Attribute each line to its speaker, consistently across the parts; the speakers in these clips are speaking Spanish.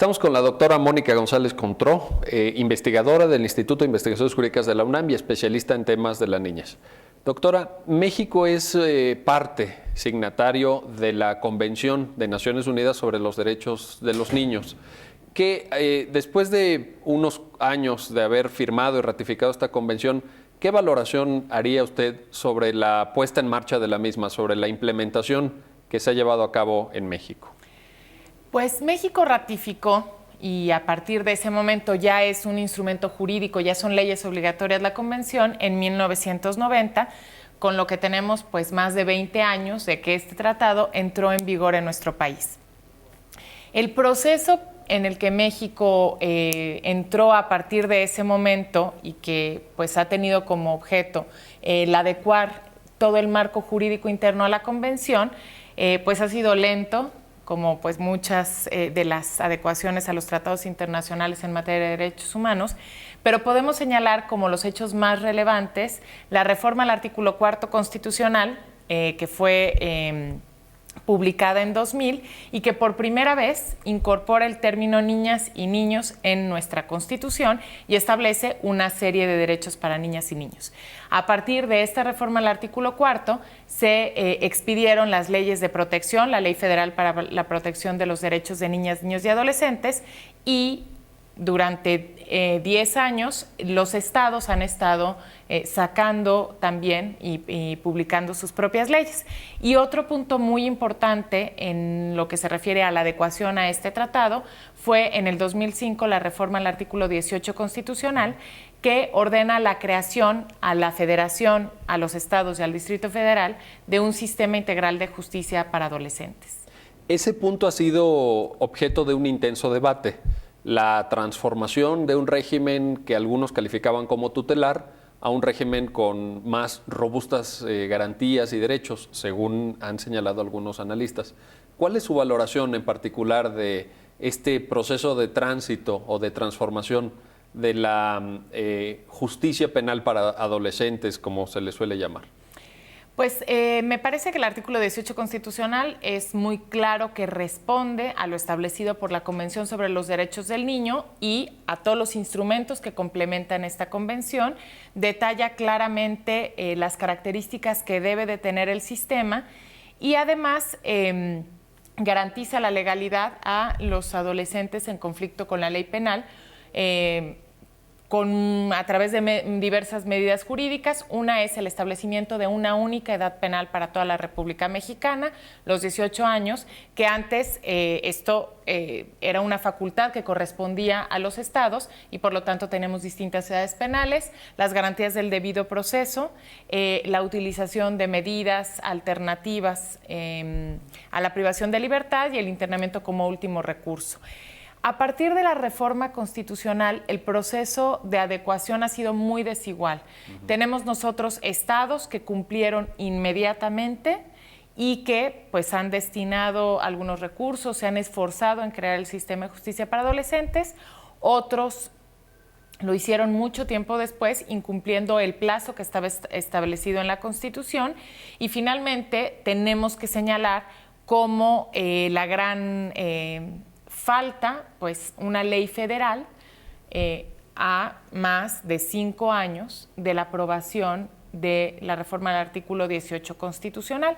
Speaker 1: Estamos con la doctora Mónica González Contró, investigadora del Instituto de Investigaciones Jurídicas de la UNAM y especialista en temas de las niñas. Doctora, México es parte signatario de la Convención de Naciones Unidas sobre los Derechos de los Niños, que después de unos años de haber firmado y ratificado esta convención, ¿qué valoración haría usted sobre la puesta en marcha de la misma, sobre la implementación que se ha llevado a cabo en México?
Speaker 2: Pues México ratificó y a partir de ese momento ya es un instrumento jurídico, ya son leyes obligatorias la Convención en 1990, con lo que tenemos pues más de 20 años de que este tratado entró en vigor en nuestro país. El proceso en el que México entró a partir de ese momento y que pues ha tenido como objeto el adecuar todo el marco jurídico interno a la Convención, pues ha sido lento, como pues muchas de las adecuaciones a los tratados internacionales en materia de derechos humanos, pero podemos señalar como los hechos más relevantes la reforma al artículo 4 constitucional, que fue publicada en 2000 y que por primera vez incorpora el término niñas y niños en nuestra Constitución y establece una serie de derechos para niñas y niños. A partir de esta reforma al artículo 4 se expidieron las leyes de protección, la Ley Federal para la Protección de los Derechos de Niñas, Niños y Adolescentes, y durante 10 años los estados han estado sacando también y publicando sus propias leyes. Y otro punto muy importante en lo que se refiere a la adecuación a este tratado fue en el 2005 la reforma al artículo 18 constitucional, que ordena la creación a la Federación, a los estados y al Distrito Federal de un sistema integral de justicia para adolescentes.
Speaker 1: Ese punto ha sido objeto de un intenso debate. La transformación de un régimen que algunos calificaban como tutelar a un régimen con más robustas garantías y derechos, según han señalado algunos analistas. ¿Cuál es su valoración en particular de este proceso de tránsito o de transformación de la justicia penal para adolescentes, como se le suele llamar?
Speaker 2: Pues me parece que el artículo 18 constitucional es muy claro que responde a lo establecido por la Convención sobre los Derechos del Niño y a todos los instrumentos que complementan esta convención. Detalla claramente las características que debe de tener el sistema y además garantiza la legalidad a los adolescentes en conflicto con la ley penal, a través de diversas medidas jurídicas. Una es el establecimiento de una única edad penal para toda la República Mexicana, los 18 años, que antes esto era una facultad que correspondía a los estados y por lo tanto tenemos distintas edades penales, las garantías del debido proceso, la utilización de medidas alternativas a la privación de libertad y el internamiento como último recurso. A partir de la reforma constitucional, el proceso de adecuación ha sido muy desigual. Tenemos nosotros estados que cumplieron inmediatamente y que pues han destinado algunos recursos, se han esforzado en crear el sistema de justicia para adolescentes. Otros lo hicieron mucho tiempo después, incumpliendo el plazo que estaba establecido en la Constitución. Y finalmente tenemos que señalar cómo la gran falta pues una ley federal a más de 5 años de la aprobación de la reforma del artículo 18 constitucional.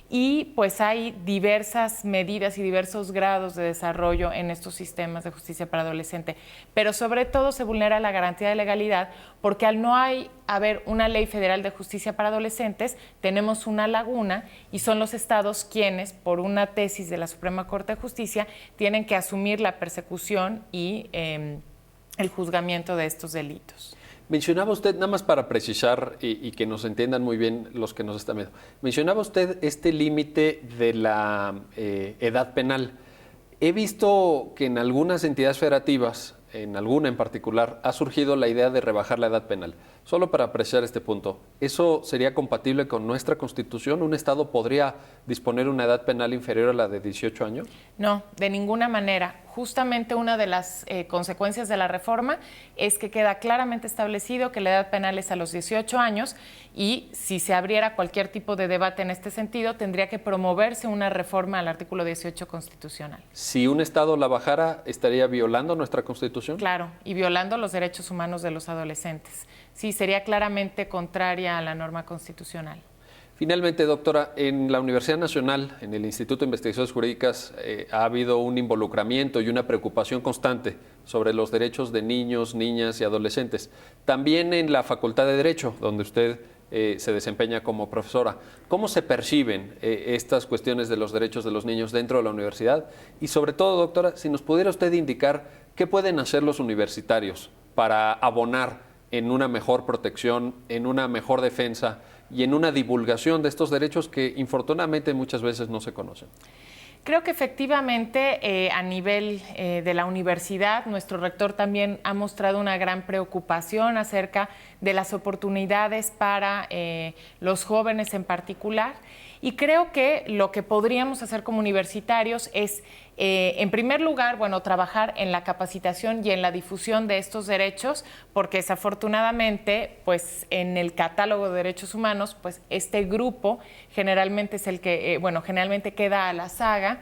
Speaker 2: Y pues hay diversas medidas y diversos grados de desarrollo en estos sistemas de justicia para adolescente, pero sobre todo se vulnera la garantía de legalidad porque al no haber una ley federal de justicia para adolescentes, tenemos una laguna y son los estados quienes, por una tesis de la Suprema Corte de Justicia, tienen que asumir la persecución y el juzgamiento de estos delitos.
Speaker 1: Mencionaba usted, nada más para precisar y que nos entiendan muy bien los que nos están viendo, mencionaba usted este límite de la edad penal. He visto que en algunas entidades federativas, en alguna en particular, ha surgido la idea de rebajar la edad penal. Solo para apreciar este punto, ¿eso sería compatible con nuestra Constitución? ¿Un Estado podría disponer una edad penal inferior a la de 18 años?
Speaker 2: No, de ninguna manera. justamente una de las consecuencias de la reforma es que queda claramente establecido que la edad penal es a los 18 años y si se abriera cualquier tipo de debate en este sentido, tendría que promoverse una reforma al artículo 18 constitucional.
Speaker 1: Si un Estado la bajara, ¿estaría violando nuestra Constitución?
Speaker 2: Claro, y violando los derechos humanos de los adolescentes. Sí, sería claramente contraria a la norma constitucional.
Speaker 1: Finalmente, doctora, en la Universidad Nacional, en el Instituto de Investigaciones Jurídicas, ha habido un involucramiento y una preocupación constante sobre los derechos de niños, niñas y adolescentes. También en la Facultad de Derecho, donde usted se desempeña como profesora. ¿Cómo se perciben estas cuestiones de los derechos de los niños dentro de la universidad? Y sobre todo, doctora, si nos pudiera usted indicar qué pueden hacer los universitarios para abonar en una mejor protección, en una mejor defensa y en una divulgación de estos derechos que infortunadamente muchas veces no se conocen.
Speaker 2: Creo que efectivamente a nivel de la universidad, nuestro rector también ha mostrado una gran preocupación acerca de las oportunidades para los jóvenes en particular. Y creo que lo que podríamos hacer como universitarios es, en primer lugar, bueno, trabajar en la capacitación y en la difusión de estos derechos, porque desafortunadamente, pues, en el catálogo de derechos humanos, pues, este grupo generalmente es el que, generalmente queda a la saga.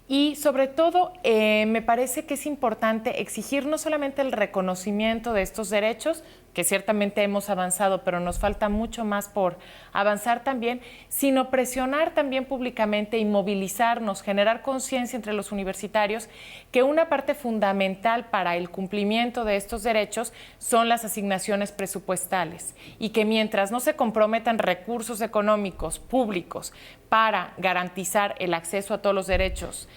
Speaker 2: Y sobre todo, me parece que es importante exigir no solamente el reconocimiento de estos derechos, que ciertamente hemos avanzado, pero nos falta mucho más por avanzar también, sino presionar también públicamente y movilizarnos, generar conciencia entre los universitarios que una parte fundamental para el cumplimiento de estos derechos son las asignaciones presupuestales y que mientras no se comprometan recursos económicos públicos para garantizar el acceso a todos los derechos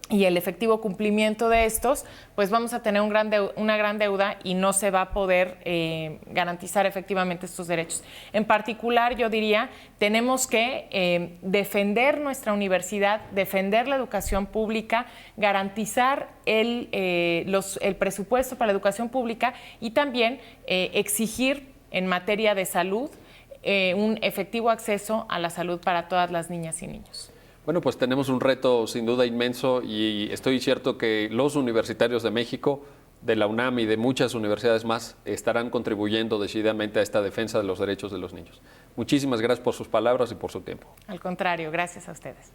Speaker 2: y el efectivo cumplimiento de estos, pues vamos a tener una gran deuda y no se va a poder garantizar efectivamente estos derechos. En particular, yo diría, tenemos que defender nuestra universidad, defender la educación pública, garantizar el presupuesto para la educación pública y también exigir en materia de salud un efectivo acceso a la salud para todas las niñas y niños.
Speaker 1: Bueno, pues tenemos un reto sin duda inmenso y estoy cierto que los universitarios de México, de la UNAM y de muchas universidades más estarán contribuyendo decididamente a esta defensa de los derechos de los niños. Muchísimas gracias por sus palabras y por su tiempo.
Speaker 2: Al contrario, gracias a ustedes.